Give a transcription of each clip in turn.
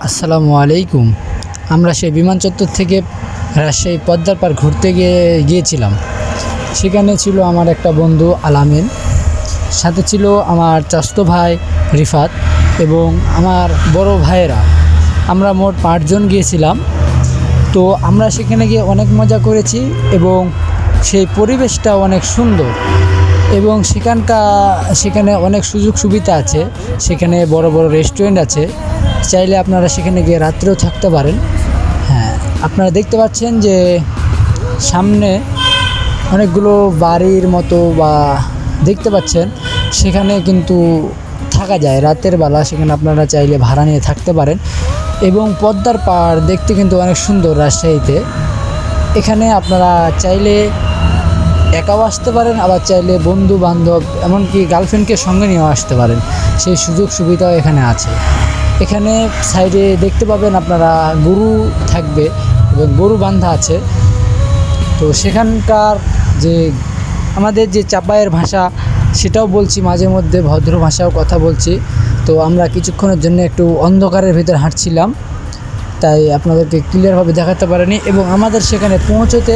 আসসালামু আলাইকুম। আমরা সেই বিমান চত্বর থেকে রাজশাহী পদ্মার পাড় ঘুরতে গিয়েছিলাম। সেখানে ছিল আমার একটা বন্ধু আলামিন, সাথে ছিল আমার চাচাতো ভাই রিফাত এবং আমার বড় ভাইয়েরা। আমরা মোট 5 জন গিয়েছিলাম। তো আমরা সেখানে গিয়ে অনেক মজা করেছি এবং সেই পরিবেশটা অনেক সুন্দর এবং সেখানে অনেক সুযোগ সুবিধা আছে। সেখানে বড় বড় রেস্টুরেন্ট আছে, চাইলে আপনারা সেখানে গিয়ে রাত্রেও থাকতে পারেন। হ্যাঁ, আপনারা দেখতে পাচ্ছেন যে সামনে অনেকগুলো বাড়ির মতো বা দেখতে পাচ্ছেন, সেখানে কিন্তু থাকা যায় রাতের বেলা। সেখানে আপনারা চাইলে ভাড়া নিয়ে থাকতে পারেন এবং পদ্মার পাড় দেখতে কিন্তু অনেক সুন্দর রাজশাহীতে। এখানে আপনারা চাইলে একাও আসতে পারেন, আবার চাইলে বন্ধু বান্ধব এমনকি গার্লফ্রেন্ডকে সঙ্গে নিয়েও আসতে পারেন। সেই সুযোগ সুবিধাও এখানে আছে। এখানে সাইডে দেখতে পাবেন আপনারা গরু থাকবে এবং গরু বান্ধা আছে। তো সেখানকার যে আমাদের যে চাপায়ের ভাষা, সেটাও বলছি, মাঝে মধ্যে ভদ্র ভাষাও কথা বলছি। তো আমরা কিছুক্ষণের জন্য একটু অন্ধকারের ভিতরে হাঁটছিলাম, তাই আপনাদেরকে ক্লিয়ারভাবে দেখাতে পারিনি এবং আমাদের সেখানে পৌঁছতে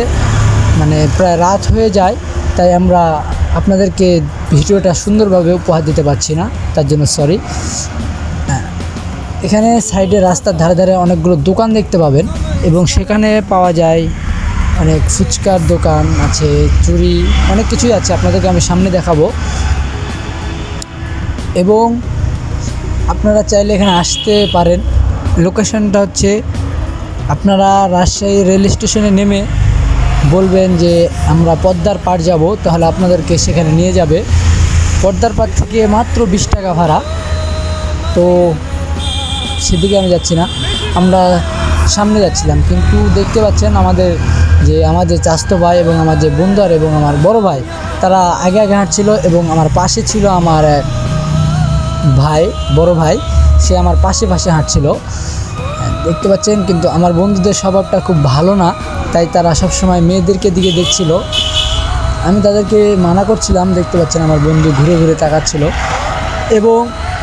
প্রায় রাত হয়ে যায়। তাই আমরা আপনাদেরকে ভিডিওটা সুন্দরভাবে উপহার দিতে পারছি না, তার জন্য সরি। এখানে সাইডে রাস্তার ধারে ধারে অনেকগুলো দোকান দেখতে পাবেন এবং সেখানে পাওয়া যায় অনেক ফুচকার দোকান আছে, চুড়ি, অনেক কিছুই আছে। আপনাদেরকে আমি সামনে দেখাবো এবং আপনারা চাইলে এখানে আসতে পারেন। লোকেশনটা হচ্ছে, আপনারা রাজশাহী রেল স্টেশনে নেমে বলবেন যে আমরা পদ্মার পাড় যাব, তাহলে আপনাদেরকে সেখানে নিয়ে যাবে। পদ্মার পাড় থেকে মাত্র 20 টাকা ভাড়া। তো সেদিকে আমি যাচ্ছি না, আমরা সামনে যাচ্ছিলাম, কিন্তু দেখতে পাচ্ছেন আমাদের চাচাতো ভাই এবং আমার যে বন্ধু আর এবং আমার বড় ভাই, তারা আগে আগে হাঁটছিল এবং আমার পাশে ছিল আমার এক ভাই, বড় ভাই, সে আমার পাশে হাঁটছিল। দেখতে পাচ্ছেন, কিন্তু আমার বন্ধুদের স্বভাবটা খুব ভালো না, তাই তারা সবসময় মেয়েদেরকে দিকে দেখছিল। আমি তাদেরকে মানা করছিলাম। দেখতে পাচ্ছেন আমার বন্ধু ঘুরে ঘুরে তাকাচ্ছিল এবং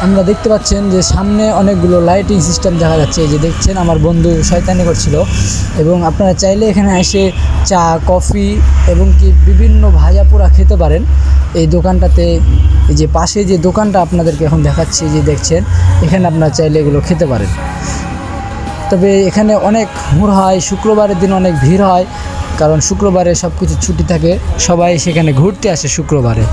আমরা দেখতে পাচ্ছেন যে সামনে অনেকগুলো লাইটিং সিস্টেম দেখা যাচ্ছে। এই যে দেখছেন, আমার বন্ধু শয়তানি করছিল। এবং আপনারা চাইলে এখানে এসে চা, কফি এবং কি বিভিন্ন ভাজাপোড়া খেতে পারেন এই দোকানটাতে। এই যে পাশে যে দোকানটা আপনাদেরকে এখন দেখাচ্ছি, যে দেখছেন, এখানে আপনারা চাইলে এগুলো খেতে পারেন। তবে এখানে অনেক হুড় হয়, শুক্রবারের দিন অনেক ভিড় হয়, কারণ শুক্রবারে সব কিছু ছুটি থাকে, সবাই সেখানে ঘুরতে আসে শুক্রবারে।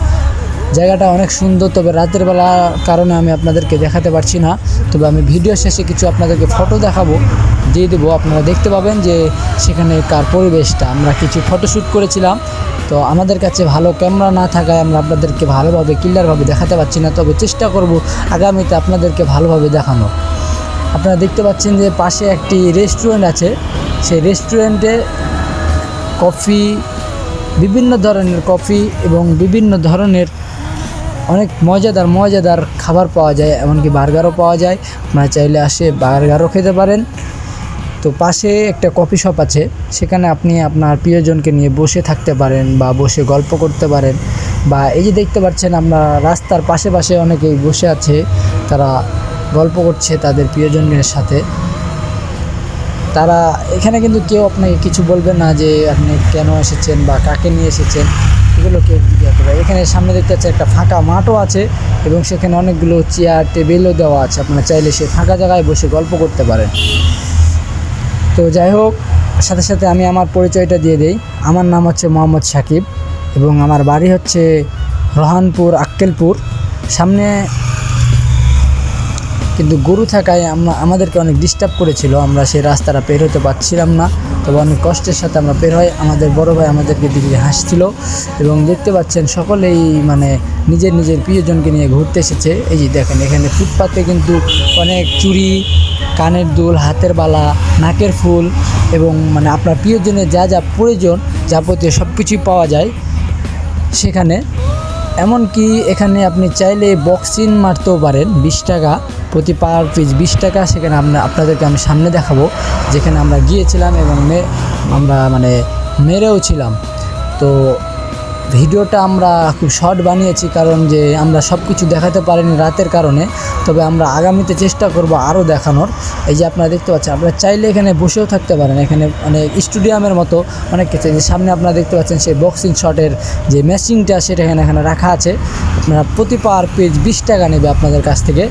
জায়গাটা অনেক সুন্দর, তবে রাতের বেলা কারণে আমি আপনাদেরকে দেখাতে পারছি না। তবে আমি ভিডিও শেষে কিছু আপনাদেরকে ফটো দিয়ে দেবো, আপনারা দেখতে পাবেন যে সেখানেকার পরিবেশটা। আমরা কিছু ফটোশ্যুট করেছিলাম, তো আমাদের কাছে ভালো ক্যামেরা না থাকায় আমরা আপনাদেরকে ভালোভাবে ক্লিয়ারভাবে দেখাতে পারছি না, তবে চেষ্টা করব আগামীতে আপনাদেরকে ভালোভাবে দেখানো। আপনারা দেখতে পাচ্ছেন যে পাশে একটি রেস্টুরেন্ট আছে। সেই রেস্টুরেন্টে বিভিন্ন ধরনের কফি এবং বিভিন্ন ধরনের অনেক মজাদার খাবার পাওয়া যায়, এমনকি বার্গারও পাওয়া যায়। আপনারা চাইলে আসে বার্গারও খেতে পারেন। তো পাশে একটা কফি শপ আছে, সেখানে আপনি আপনার প্রিয়জনকে নিয়ে বসে থাকতে পারেন বা বসে গল্প করতে পারেন। বা এই যে দেখতে পাচ্ছেন, আমরা রাস্তার পাশে অনেকেই বসে আছে, তারা গল্প করছে তাদের প্রিয়জনের সাথে। তারা এখানে কিন্তু কেউ আপনাকে কিছু বলবে না যে আপনি কেন এসেছেন বা কাকে নিয়ে এসেছেন, এগুলো কেউ জিজ্ঞাসা করে। এখানে সামনে দেখতে পাচ্ছি একটা ফাঁকা মাঠও আছে এবং সেখানে অনেকগুলো চেয়ার টেবিলও দেওয়া আছে। আপনারা চাইলে সেই ফাঁকা জায়গায় বসে গল্প করতে পারেন। তো যাই হোক, সাথে আমি আমার পরিচয়টা দিয়ে দিই। আমার নাম হচ্ছে মোহাম্মদ সাকিব এবং আমার বাড়ি হচ্ছে রহানপুর, আক্কেলপুর। সামনে কিন্তু গরু থাকায় আমাদেরকে অনেক ডিস্টার্ব করেছিল, আমরা সেই রাস্তাটা বের হতে পারছিলাম না। তবে অনেক কষ্টের সাথে আমরা বের হই। আমাদের বড় ভাই আমাদেরকে দিকে হাসছিল এবং দেখতে পাচ্ছেন সকলেই নিজের প্রিয়জনকে নিয়ে ঘুরতে এসেছে। এই যে দেখেন, এখানে ফুটপাতে কিন্তু অনেক চুড়ি, কানের দুল, হাতের বালা, নাকের ফুল এবং আপনার প্রিয়জনের যা প্রয়োজন যাবতীয় সব কিছুই পাওয়া যায় সেখানে। এমনকি এখানে আপনি চাইলে বক্সিং মারতেও পারেন, 20 টাকা প্রতি পার পিস, 20 টাকা। সেখানে আপনাদেরকে আমি সামনে দেখাবো, যেখানে আমরা গিয়েছিলাম এবং আমরা মেরেও ছিলাম। তো ভিডিওটা আমরা খুব শর্ট বানিয়েছি, কারণ যে আমরা সব কিছু দেখাতে পারিনি রাতের কারণে। তবে আমরা আগামীতে চেষ্টা করব আরও দেখানোর। এই যে আপনারা দেখতে পাচ্ছেন, আপনারা চাইলে এখানে বসেও থাকতে পারেন। এখানে অনেক স্টেডিয়ামের মতো অনেক কিছু, যে সামনে আপনারা দেখতে পাচ্ছেন সেই বক্সিং শটের যে মেশিনটা, সেটা এখানে রাখা আছে। আপনারা প্রতি পার পেজ 20 টাকা নেবে আপনাদের কাছ থেকে।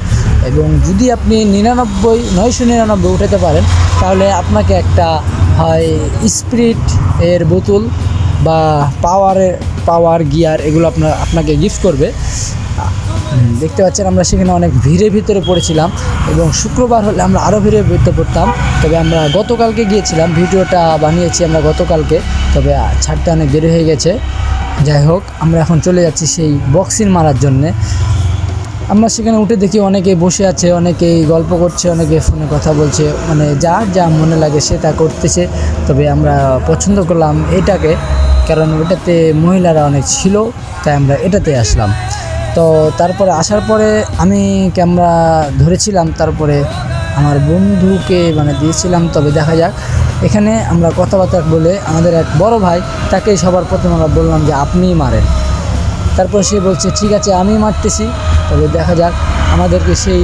এবং যদি আপনি 999 উঠাতে পারেন, তাহলে আপনাকে একটা হয় স্পিরিট এর বোতল বা পাওয়ার গিয়ার এগুলো আপনাকে গিফট করবে। দেখতে পাচ্ছেন আমরা সেখানে অনেক ভিড়ের ভিতরে পড়েছিলাম, এবং শুক্রবার হলে আমরা আরও ভিড়ের ভিতরে পড়তাম। তবে আমরা গতকালকে গিয়েছিলাম, ভিডিওটা বানিয়েছি আমরা গতকালকে, তবে ছাড়তে অনেক দেরি হয়ে গেছে। যাই হোক, আমরা এখন চলে যাচ্ছি সেই বক্সিং মারার জন্যে। আমরা সেখানে উঠে দেখি অনেকেই বসে আছে, অনেকেই গল্প করছে, অনেকে ফোনে কথা বলছে, মানে যা মনে লাগে সে তা করতেছে। তবে আমরা পছন্দ করলাম এটাকে, কারণ ওটাতে মহিলারা অনেক ছিল, তাই আমরা এটাতে আসলাম। তো তারপরে আসার পরে আমি ক্যামেরা ধরেছিলাম, তারপরে আমার বন্ধুকে দিয়েছিলাম। তবে দেখা যাক, এখানে আমরা কথাবার্তা বলে আমাদের এক বড় ভাই, তাকেই সবার প্রথমে আমরা বললাম যে আপনিই মারেন। তারপর সে বলছে ঠিক আছে আমি মারতেছি। তবে দেখা যাক, আমাদেরকে সেই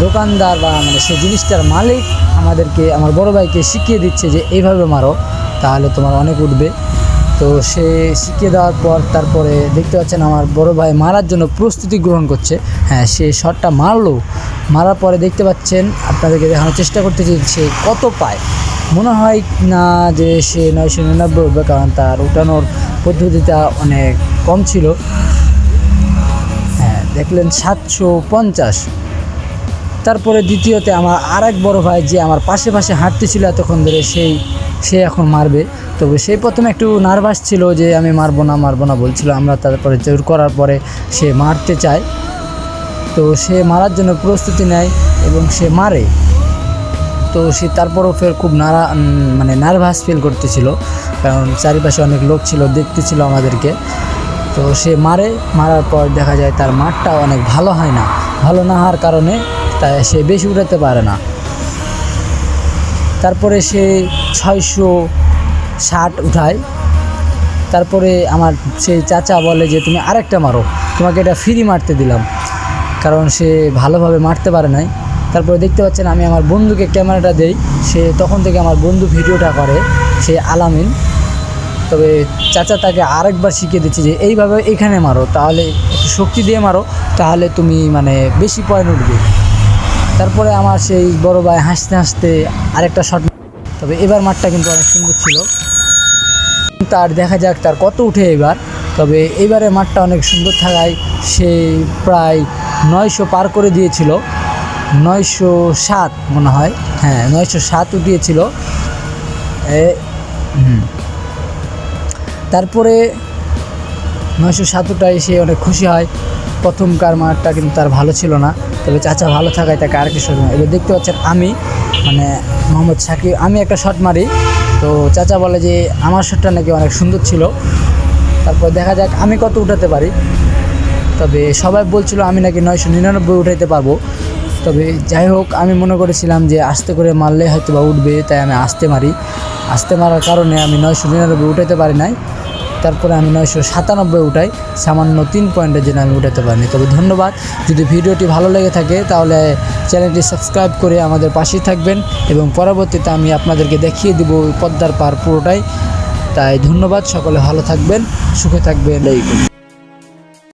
দোকানদার বা সেই জিনিসটার মালিক আমাদেরকে, আমার বড় ভাইকে শিখিয়ে দিচ্ছে যে এইভাবে মারো, তাহলে তোমার অনেক উঠবে। তো সে শিখিয়ে দেওয়ার পর তারপরে দেখতে পাচ্ছেন আমার বড় ভাই মারার জন্য প্রস্তুতি গ্রহণ করছে। হ্যাঁ, সে শটটা মারার পরে দেখতে পাচ্ছেন, আপনাদেরকে দেখানোর চেষ্টা করতেছি সে কত পায়। মনে হয় না যে সে 999 উঠবে, কারণ তার উঠানোর পদ্ধতিটা অনেক কম ছিল। হ্যাঁ, দেখলেন 750। তারপরে দ্বিতীয়তে আমার আরেক বড় ভাই, যে আমার পাশে হাঁটতেছিল এতক্ষণ ধরে, সে এখন মারবে। তবে সেই প্রথমে একটু নার্ভাস ছিল যে আমি মারবো না বলছিল। আমরা তারপরে জোর করার পরে সে মারতে চায়, তো সে মারার জন্য প্রস্তুতি নেয় এবং সে মারে। তো সে তারপরও ফের খুব নার্ভাস ফিল করতেছিল, কারণ চারিপাশে অনেক লোক ছিল, দেখতেছিল আমাদেরকে। তো সে মারার পর দেখা যায় তার মারটা অনেক ভালো না হওয়ার কারণে তাই সে বেশি উঠাতে পারে না। তারপরে সে 660 উঠায়। তারপরে আমার সেই চাচা বলে যে তুমি আরেকটা মারো, তোমাকে এটা ফ্রি মারতে দিলাম, কারণ সে ভালোভাবে মারতে পারে নাই। তারপরে দেখতে পাচ্ছেন আমি আমার বন্ধুকে ক্যামেরাটা দেই, সে তখন থেকে আমার বন্ধু ভিডিওটা করে, সে আলামিন। তবে চাচা তাকে আরেকবার শিখিয়ে দিচ্ছে যে এইভাবে এখানে মারো, তাহলে একটু শক্তি দিয়ে মারো, তাহলে তুমি বেশি পয়েন্ট উঠবে। তারপরে আমার সেই বড় ভাই হাসতে আরেকটা শট। তবে এবার মাঠটা কিন্তু অনেক সুন্দর ছিল। তার দেখা যাক তার কত উঠে এবার। তবে এবারে মাঠটা অনেক সুন্দর থাকায় সে প্রায় 900 পার করে দিয়েছিল, 907 মনে হয়। হ্যাঁ, 907 উঠিয়েছিল। তারপরে 907 উঠায় সে অনেক খুশি হয়। প্রথমকার মাঠটা কিন্তু তার ভালো ছিল না, তবে চাচা ভালো থাকায় তাকে আর কিছু শট। এবার দেখতে পাচ্ছেন আমি মোহাম্মদ সাকিব, আমি একটা শট মারি, তো চাচা বলে যে আমার শটটা নাকি অনেক সুন্দর ছিল। তারপর দেখা যাক আমি কত উঠাতে পারি। তবে সবাই বলছিল আমি নাকি 999 উঠাইতে পারবো। তবে যাই হোক, আমি মনে করেছিলাম যে আস্তে করে মারলে হয়তো বা উঠবে, তাই আমি আস্তে মারার কারণে আমি 999 উঠাইতে পারি নাই। তারপরে আমি 997 উঠাই, সামান্য 3 পয়েন্টের জন্য আমি উঠাতে পারিনি। তবে ধন্যবাদ। যদি ভিডিওটি ভালো লেগে থাকে তাহলে চ্যানেলটি সাবস্ক্রাইব করে আমাদের পাশেই থাকবেন, এবং পরবর্তীতে আমি আপনাদেরকে দেখিয়ে দেব পদ্মার পার পুরোটাই। তাই ধন্যবাদ, সকলে ভালো থাকবেন, সুখে থাকবেন।